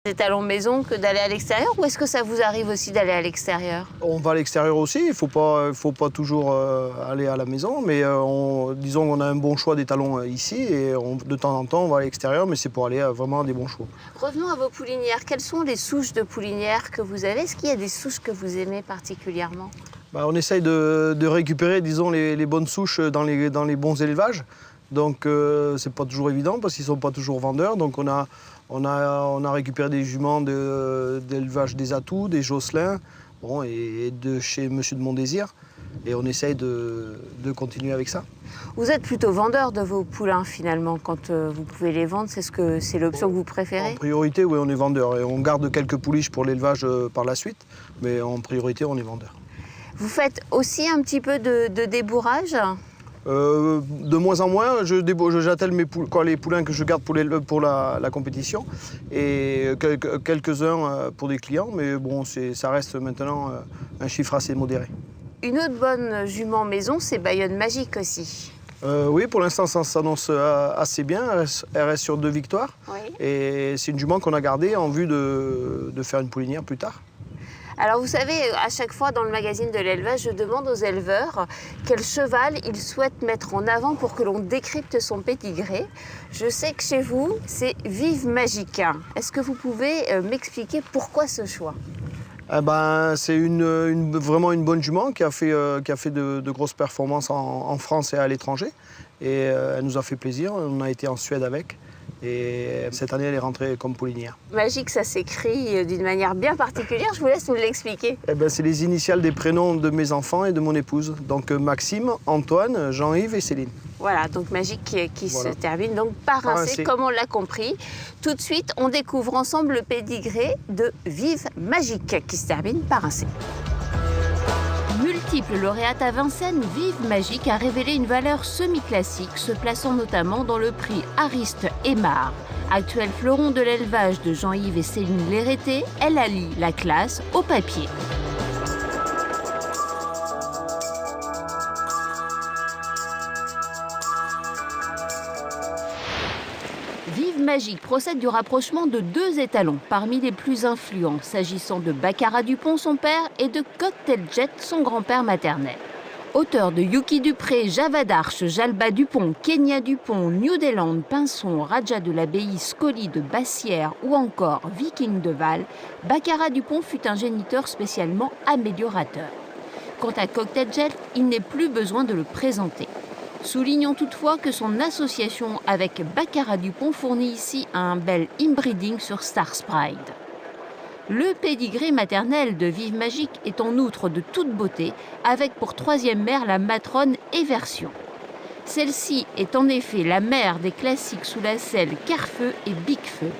Étalons maison que d'aller à l'extérieur, ou est-ce que ça vous arrive aussi d'aller à l'extérieur? On va à l'extérieur aussi, il faut pas toujours aller à la maison, mais disons qu'on a un bon choix d'étalons ici et de temps en temps on va à l'extérieur, mais c'est pour aller vraiment à des bons choix. Revenons à vos poulinières. Quelles sont les souches de poulinières que vous avez? Est-ce qu'il y a des souches que vous aimez particulièrement? On essaye de récupérer, disons, les bonnes souches dans les bons élevages. Donc c'est pas toujours évident parce qu'ils sont pas toujours vendeurs. Donc on a récupéré des juments d'élevage des Atouts, des Josselins, bon, et de chez Monsieur de Montdésir. Et on essaye de continuer avec ça. Vous êtes plutôt vendeur de vos poulains finalement, quand vous pouvez les vendre, c'est l'option que vous préférez? En priorité, oui, on est vendeur. Et on garde quelques pouliches pour l'élevage par la suite, mais en priorité, on est vendeur. Vous faites aussi un petit peu de débourrage? De moins en moins, j'attelle les poulains que je garde pour la compétition et quelques-uns pour des clients, mais bon, ça reste maintenant un chiffre assez modéré. Une autre bonne jument maison, c'est Bayonne Magique aussi. Oui, pour l'instant, ça s'annonce assez bien. Elle reste sur 2 victoires. Oui. Et c'est une jument qu'on a gardée en vue de faire une poulinière plus tard. Alors vous savez, à chaque fois dans le magazine de l'élevage, je demande aux éleveurs quel cheval ils souhaitent mettre en avant pour que l'on décrypte son pédigré. Je sais que chez vous, c'est Vive Magique. Est-ce que vous pouvez m'expliquer pourquoi ce choix? C'est vraiment une bonne jument qui a fait de grosses performances en France et à l'étranger. Et elle nous a fait plaisir. On a été en Suède avec. Et cette année, elle est rentrée comme poulinière. Magique, ça s'écrit d'une manière bien particulière. Je vous laisse nous l'expliquer. C'est les initiales des prénoms de mes enfants et de mon épouse. Donc Maxime, Antoine, Jean-Yves et Céline. Voilà, donc Magique qui Voilà. se termine donc par un C, C. comme on l'a compris. Tout de suite, on découvre ensemble le pédigré de Vive Magique qui se termine par un C. Multiple lauréate à Vincennes, Vive Magique a révélé une valeur semi-classique, se plaçant notamment dans le prix Ariste Aymar. Actuel fleuron de l'élevage de Jean-Yves et Céline Lérété, elle allie la classe au papier. Vive Magique procède du rapprochement de 2 étalons parmi les plus influents, s'agissant de Baccarat Dupont, son père, et de Cocktail Jet, son grand-père maternel. Auteur de Yuki Dupré, Java d'Arche, Jalba Dupont, Kenya Dupont, New Deland, Pinson, Raja de l'Abbaye, Scoli de Bassière ou encore Viking de Val, Baccarat Dupont fut un géniteur spécialement améliorateur. Quant à Cocktail Jet, il n'est plus besoin de le présenter. Soulignons toutefois que son association avec Baccarat Dupont fournit ici un bel inbreeding sur Star Sprite. Le pédigré maternel de Vive Magique est en outre de toute beauté, avec pour 3e mère la matrone Eversion. Celle-ci est en effet la mère des classiques sous la selle Carfeu et Bigfeu,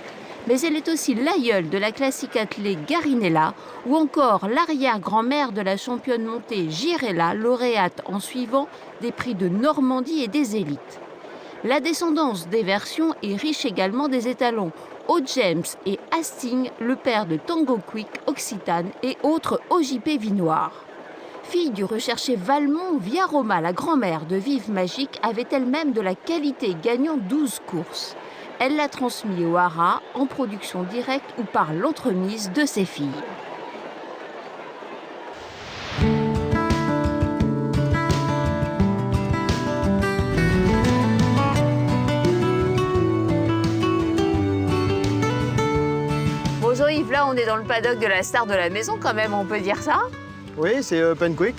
mais elle est aussi l'aïeule de la classique attelée Garinella ou encore l'arrière-grand-mère de la championne montée Girella, lauréate en suivant des prix de Normandie et des élites. La descendance des versions est riche également des étalons O-James et Hastings, le père de Tango Quick, Occitane et autres OJP Vinoir. Fille du recherché Valmont, Via Roma, la grand-mère de Vive Magique, avait elle-même de la qualité, gagnant 12 courses. Elle l'a transmis au haras en production directe ou par l'entremise de ses filles. Bonjour Yves, là on est dans le paddock de la star de la maison quand même, on peut dire ça? Oui, c'est Penquick,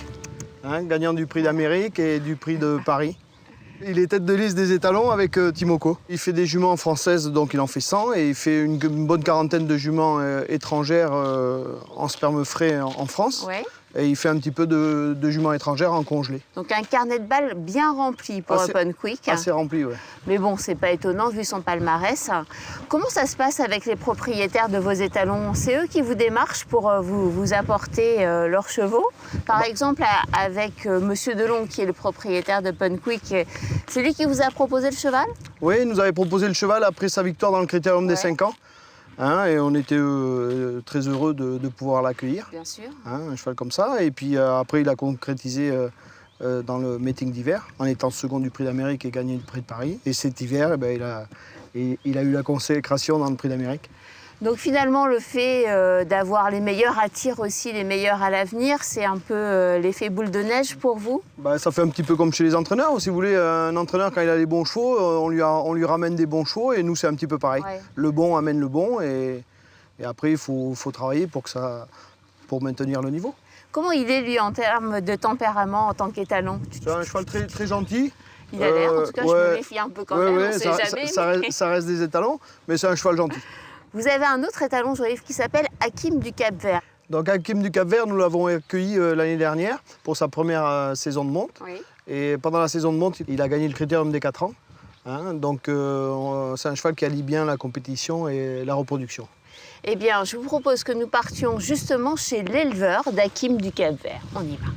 gagnant du prix d'Amérique et du prix de Paris. Il est tête de liste des étalons avec Timoko. Il fait des juments françaises, donc il en fait 100, et il fait une bonne quarantaine de juments étrangères en sperme frais en France. Ouais. Et il fait un petit peu de juments étrangères en congelé. Donc un carnet de balles bien rempli pour Open Quick. Assez rempli, oui. Mais bon, c'est pas étonnant vu son palmarès. Comment ça se passe avec les propriétaires de vos étalons? C'est eux qui vous démarchent pour vous apporter leurs chevaux? Par exemple, avec Monsieur Delon, qui est le propriétaire de Quick, c'est lui qui vous a proposé le cheval? Oui, il nous avait proposé le cheval après sa victoire dans le Critérium des 5 ans. Et on était très heureux de pouvoir l'accueillir. Bien sûr. Un cheval comme ça. Et puis après, il a concrétisé dans le meeting d'hiver, en étant second du prix d'Amérique et gagné le prix de Paris. Et cet hiver, il a eu la consécration dans le prix d'Amérique. Donc finalement, le fait d'avoir les meilleurs attire aussi les meilleurs à l'avenir. C'est un peu l'effet boule de neige pour vous? Bah, ça fait un petit peu comme chez les entraîneurs. Si vous voulez, un entraîneur, quand il a les bons chevaux, on lui ramène des bons chevaux. Et nous, c'est un petit peu pareil. Ouais. Le bon amène le bon. Et après, il faut travailler pour maintenir le niveau. Comment il est, lui, en termes de tempérament, en tant qu'étalon? C'est un cheval très, très gentil. Il a l'air, en tout cas, je me méfie un peu quand même, on ne sait jamais. Ça reste des étalons, mais c'est un cheval gentil. Vous avez un autre étalon, Jean-Yves, qui s'appelle Hakim du Cap-Vert. Donc Hakim du Cap-Vert, nous l'avons accueilli l'année dernière pour sa première saison de monte. Oui. Et pendant la saison de monte, il a gagné le critérium des 4 ans. Hein, donc c'est un cheval qui allie bien la compétition et la reproduction. Eh bien, je vous propose que nous partions justement chez l'éleveur d'Hakim du Cap-Vert. On y va.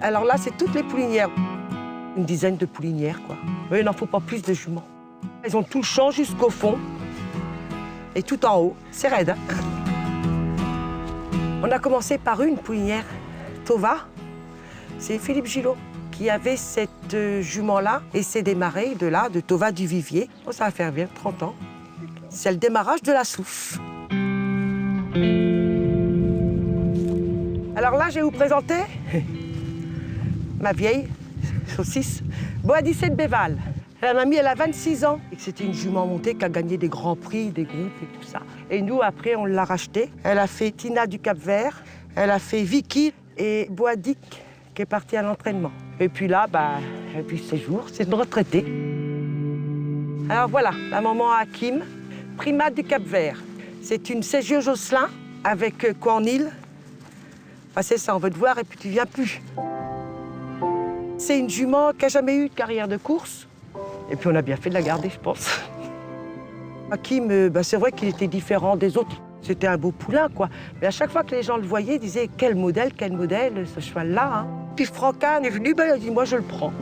Alors là, c'est toutes les poulinières. Une dizaine de poulinières, quoi. Oui, il n'en faut pas plus de juments. Elles ont tout le champ jusqu'au fond. Et tout en haut. C'est raide, hein. On a commencé par une poulinière, Tova. C'est Philippe Gillot qui avait cette jument-là. Et c'est démarré de là, de Tova du Vivier. Oh, ça va faire bien 30 ans. C'est le démarrage de la souffle. Alors là, je vais vous présenter ma vieille saucisse, Boadicée de Béval. La mamie, elle a 26 ans. Et c'était une jument montée qui a gagné des grands prix, des groupes et tout ça. Et nous, après, on l'a rachetée. Elle a fait Tina du Cap-Vert, elle a fait Vicky et Boadic, qui est partie à l'entraînement. Et puis là, et puis ces jours, c'est une retraitée. Alors voilà, la maman Hakim, primate du Cap-Vert. C'est une Ségio Josselin avec Cornil. Enfin, c'est ça, on veut te voir et puis tu viens plus. C'est une jument qui n'a jamais eu de carrière de course. Et puis on a bien fait de la garder, je pense. Hakim, c'est vrai qu'il était différent des autres. C'était un beau poulain, quoi. Mais à chaque fois que les gens le voyaient, ils disaient « Quel modèle, ce cheval-là, hein ?» Puis Franca est venu, il a dit « Moi, je le prends. »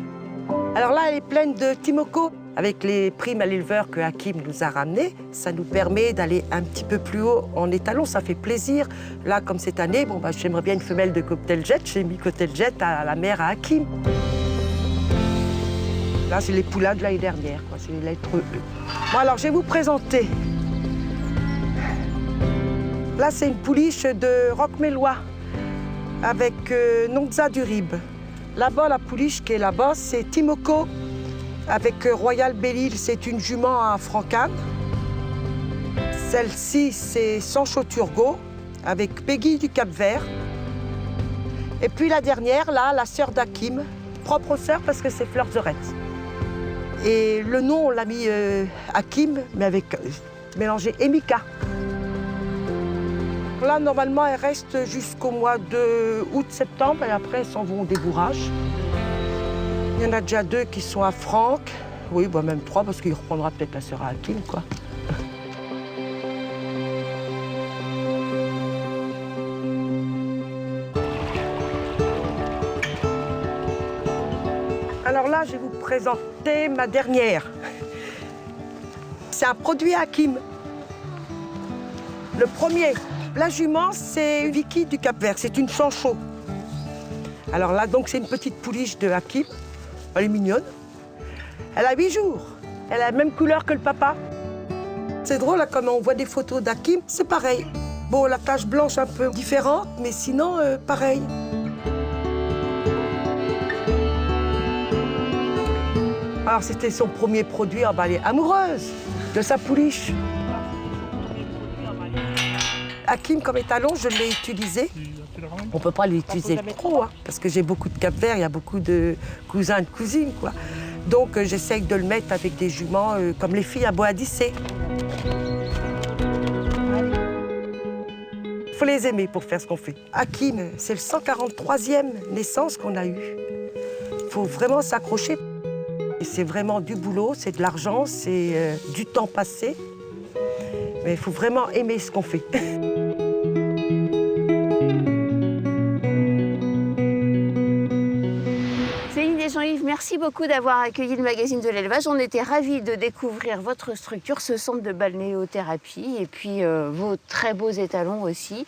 Alors là, elle est pleine de Timoko. Avec les primes à l'éleveur que Hakim nous a ramenées, ça nous permet d'aller un petit peu plus haut en étalon, ça fait plaisir. Là, comme cette année, j'aimerais bien une femelle de Cocktail Jet, j'ai mis Cocktail Jet à la mère à Hakim. Là, c'est les poulains de l'année dernière, quoi. C'est les lettres E. Bon, alors, je vais vous présenter. Là, c'est une pouliche de Roquemélois avec Nonza du Rib. Là-bas, la pouliche qui est là-bas, c'est Timoko. Avec Royal Belle-Île, c'est une jument à Francane. Celle-ci, c'est Sancho Turgot, avec Peggy du Cap-Vert. Et puis la dernière, là, la sœur d'Hakim, propre sœur parce que c'est Fleur Zorette. Et le nom, on l'a mis Hakim, mais avec mélangé Emika. Là, normalement, elles restent jusqu'au mois de août-septembre et après, elles s'en vont au débourrage. Il y en a déjà 2 qui sont à Franck. Oui, même 3 parce qu'il reprendra peut-être la sœur à Hakim, quoi. Alors là, je vais vous présenter ma dernière. C'est un produit Hakim. Le premier, la jument, c'est Vicky du Cap-Vert. C'est une chanchot. Alors là, donc, c'est une petite pouliche de Hakim. Elle est mignonne. Elle a 8 jours. Elle a la même couleur que le papa. C'est drôle, là, quand on voit des photos d'Hakim, c'est pareil. Bon, la tache blanche un peu différente, mais sinon, pareil. Alors, c'était son premier produit. Elle est amoureuse de sa pouliche. Hakim, comme étalon, je l'ai utilisé. On ne peut pas l'utiliser trop, hein, parce que j'ai beaucoup de Cap-Vert, il y a beaucoup de cousins et de cousines, quoi. Donc, j'essaye de le mettre avec des juments comme les filles à Boadicée. Il faut les aimer pour faire ce qu'on fait. Hakim, c'est le 143e naissance qu'on a eue. Il faut vraiment s'accrocher. C'est vraiment du boulot, c'est de l'argent, c'est du temps passé. Mais il faut vraiment aimer ce qu'on fait. Jean-Yves, merci beaucoup d'avoir accueilli le magazine de l'élevage. On était ravis de découvrir votre structure, ce centre de balnéothérapie et puis vos très beaux étalons aussi.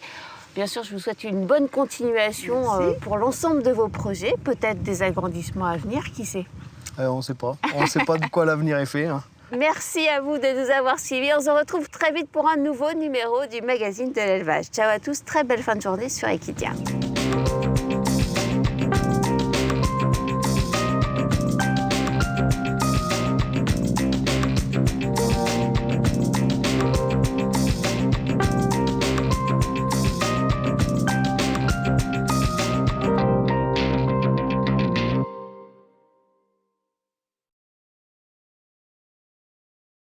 Bien sûr, je vous souhaite une bonne continuation pour l'ensemble de vos projets, peut-être des agrandissements à venir, qui sait. On ne sait pas. On ne sait pas de quoi l'avenir est fait. Hein. Merci à vous de nous avoir suivis. On se retrouve très vite pour un nouveau numéro du magazine de l'élevage. Ciao à tous, très belle fin de journée sur Equidia.